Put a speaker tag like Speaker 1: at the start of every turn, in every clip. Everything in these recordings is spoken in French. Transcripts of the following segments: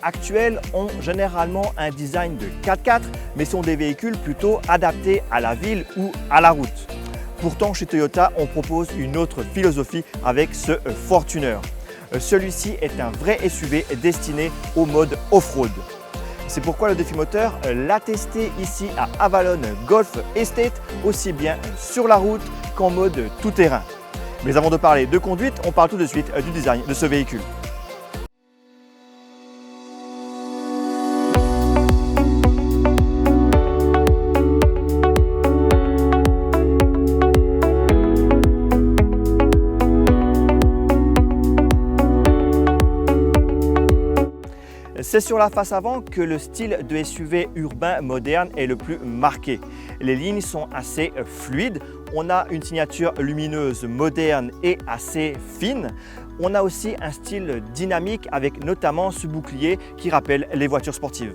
Speaker 1: actuels ont généralement un design de 4x4, mais sont des véhicules plutôt adaptés à la ville ou à la route. Pourtant, chez Toyota, on propose une autre philosophie avec ce Fortuner. Celui-ci est un vrai SUV destiné au mode off-road. C'est pourquoi le Défi Moteur l'a testé ici à Avalon Golf Estate, aussi bien sur la route qu'en mode tout-terrain. Mais avant de parler de conduite, on parle tout de suite du design de ce véhicule. C'est sur la face avant que le style de SUV urbain moderne est le plus marqué. Les lignes sont assez fluides, on a une signature lumineuse moderne et assez fine. On a aussi un style dynamique avec notamment ce bouclier qui rappelle les voitures sportives.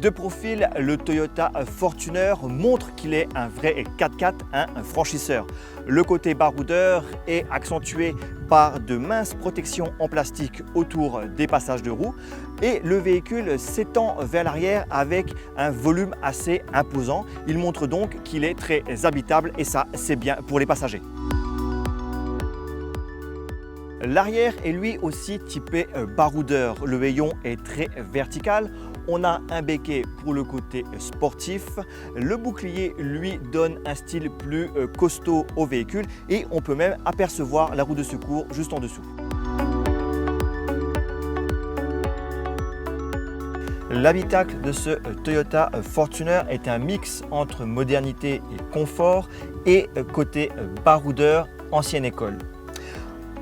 Speaker 1: De profil, le Toyota Fortuner montre qu'il est un vrai 4x4, un franchisseur. Le côté baroudeur est accentué par de minces protections en plastique autour des passages de roues et le véhicule s'étend vers l'arrière avec un volume assez imposant. Il montre donc qu'il est très habitable et ça, c'est bien pour les passagers. L'arrière est lui aussi typé baroudeur. Le hayon est très vertical. On a un béquet pour le côté sportif. Le bouclier lui donne un style plus costaud au véhicule et on peut même apercevoir la roue de secours juste en dessous. L'habitacle de ce Toyota Fortuner est un mix entre modernité et confort et côté baroudeur ancienne école.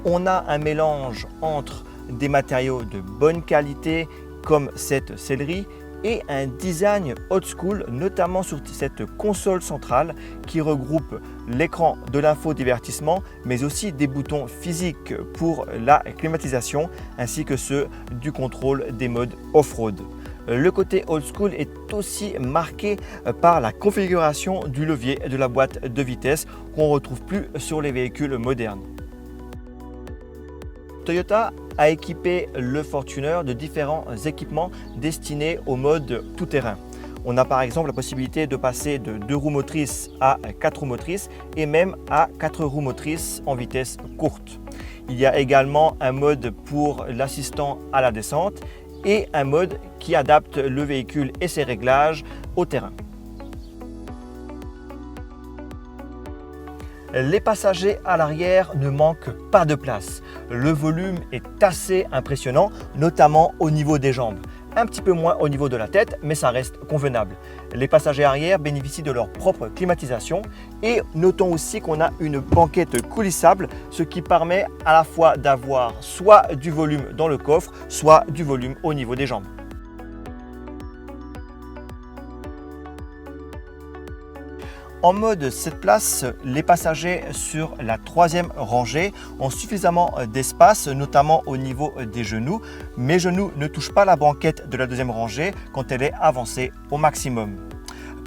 Speaker 1: On a un mélange entre des matériaux de bonne qualité comme cette sellerie et un design old school, notamment sur cette console centrale qui regroupe l'écran de l'infodivertissement mais aussi des boutons physiques pour la climatisation ainsi que ceux du contrôle des modes off-road. Le côté old school est aussi marqué par la configuration du levier de la boîte de vitesse qu'on ne retrouve plus sur les véhicules modernes. Toyota a équipé le Fortuner de différents équipements destinés au mode tout-terrain. On a par exemple la possibilité de passer de 2 roues motrices à 4 roues motrices et même à 4 roues motrices en vitesse courte. Il y a également un mode pour l'assistant à la descente et un mode qui adapte le véhicule et ses réglages au terrain. Les passagers à l'arrière ne manquent pas de place. Le volume est assez impressionnant, notamment au niveau des jambes. Un petit peu moins au niveau de la tête, mais ça reste convenable. Les passagers arrière bénéficient de leur propre climatisation et notons aussi qu'on a une banquette coulissable, ce qui permet à la fois d'avoir soit du volume dans le coffre, soit du volume au niveau des jambes. En mode 7 places, les passagers sur la 3e rangée ont suffisamment d'espace, notamment au niveau des genoux. Mes genoux ne touchent pas la banquette de la 2e rangée quand elle est avancée au maximum.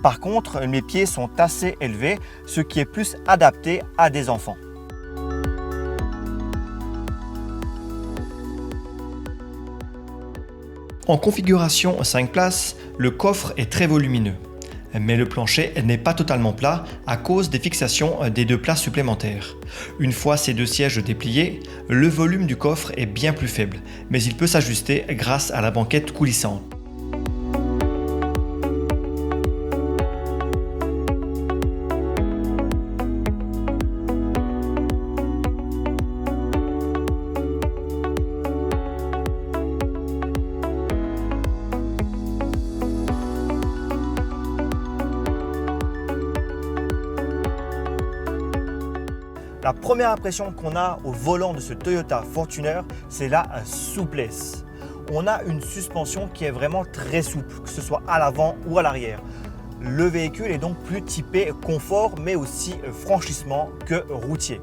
Speaker 1: Par contre, mes pieds sont assez élevés, ce qui est plus adapté à des enfants. En configuration 5 places, le coffre est très volumineux. Mais le plancher n'est pas totalement plat à cause des fixations des 2 places supplémentaires. Une fois ces 2 sièges dépliés, le volume du coffre est bien plus faible, mais il peut s'ajuster grâce à la banquette coulissante. La première impression qu'on a au volant de ce Toyota Fortuner, c'est la souplesse. On a une suspension qui est vraiment très souple, que ce soit à l'avant ou à l'arrière. Le véhicule est donc plus typé confort, mais aussi franchissement que routier.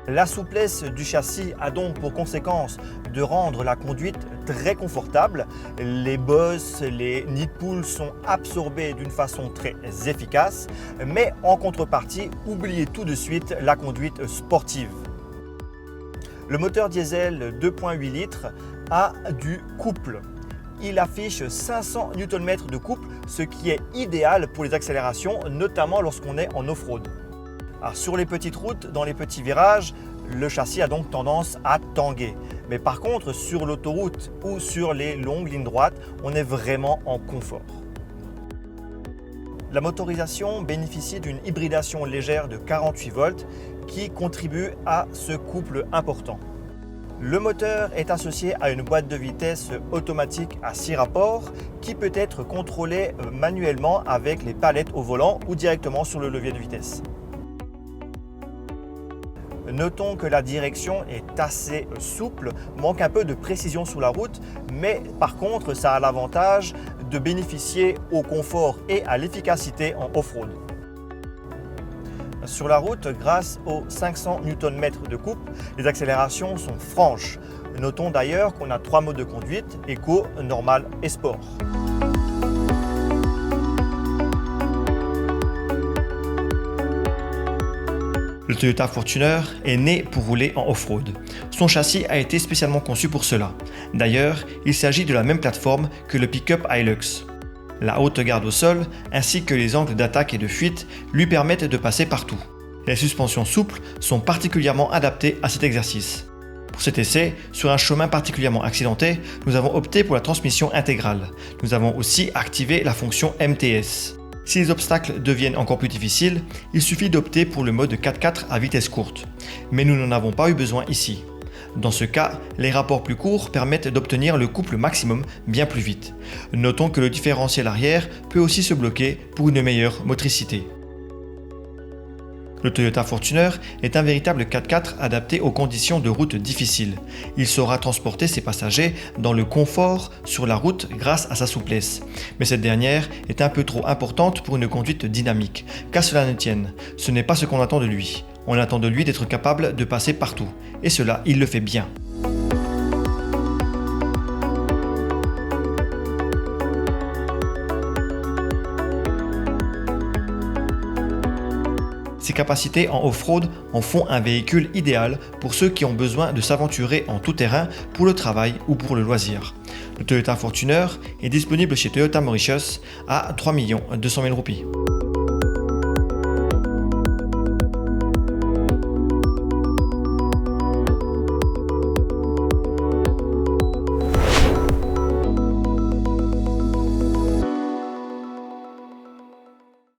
Speaker 1: La souplesse du châssis a donc pour conséquence de rendre la conduite très confortable. Les bosses, les nids de poules sont absorbés d'une façon très efficace, mais en contrepartie, oubliez tout de suite la conduite sportive. Le moteur diesel 2,8 litres a du couple. Il affiche 500 Nm de couple, ce qui est idéal pour les accélérations, notamment lorsqu'on est en off-road. Sur les petites routes, dans les petits virages, le châssis a donc tendance à tanguer. Mais par contre, sur l'autoroute ou sur les longues lignes droites, on est vraiment en confort. La motorisation bénéficie d'une hybridation légère de 48 volts qui contribue à ce couple important. Le moteur est associé à une boîte de vitesse automatique à 6 rapports qui peut être contrôlée manuellement avec les palettes au volant ou directement sur le levier de vitesse. Notons que la direction est assez souple, manque un peu de précision sur la route, mais par contre ça a l'avantage de bénéficier au confort et à l'efficacité en off-road. Sur la route, grâce aux 500 Nm de couple, les accélérations sont franches. Notons d'ailleurs qu'on a 3 modes de conduite, Eco, Normal et Sport. Le Toyota Fortuner est né pour rouler en off-road. Son châssis a été spécialement conçu pour cela. D'ailleurs, il s'agit de la même plateforme que le pick-up Hilux. La haute garde au sol, ainsi que les angles d'attaque et de fuite, lui permettent de passer partout. Les suspensions souples sont particulièrement adaptées à cet exercice. Pour cet essai, sur un chemin particulièrement accidenté, nous avons opté pour la transmission intégrale. Nous avons aussi activé la fonction MTS. Si les obstacles deviennent encore plus difficiles, il suffit d'opter pour le mode 4x4 à vitesse courte. Mais nous n'en avons pas eu besoin ici. Dans ce cas, les rapports plus courts permettent d'obtenir le couple maximum bien plus vite. Notons que le différentiel arrière peut aussi se bloquer pour une meilleure motricité. Le Toyota Fortuner est un véritable 4x4 adapté aux conditions de route difficiles. Il saura transporter ses passagers dans le confort sur la route grâce à sa souplesse. Mais cette dernière est un peu trop importante pour une conduite dynamique. Qu'à cela ne tienne, ce n'est pas ce qu'on attend de lui. On attend de lui d'être capable de passer partout. Et cela, il le fait bien. Ses capacités en off-road en font un véhicule idéal pour ceux qui ont besoin de s'aventurer en tout terrain pour le travail ou pour le loisir. Le Toyota Fortuner est disponible chez Toyota Mauritius à 3 200 000 roupies.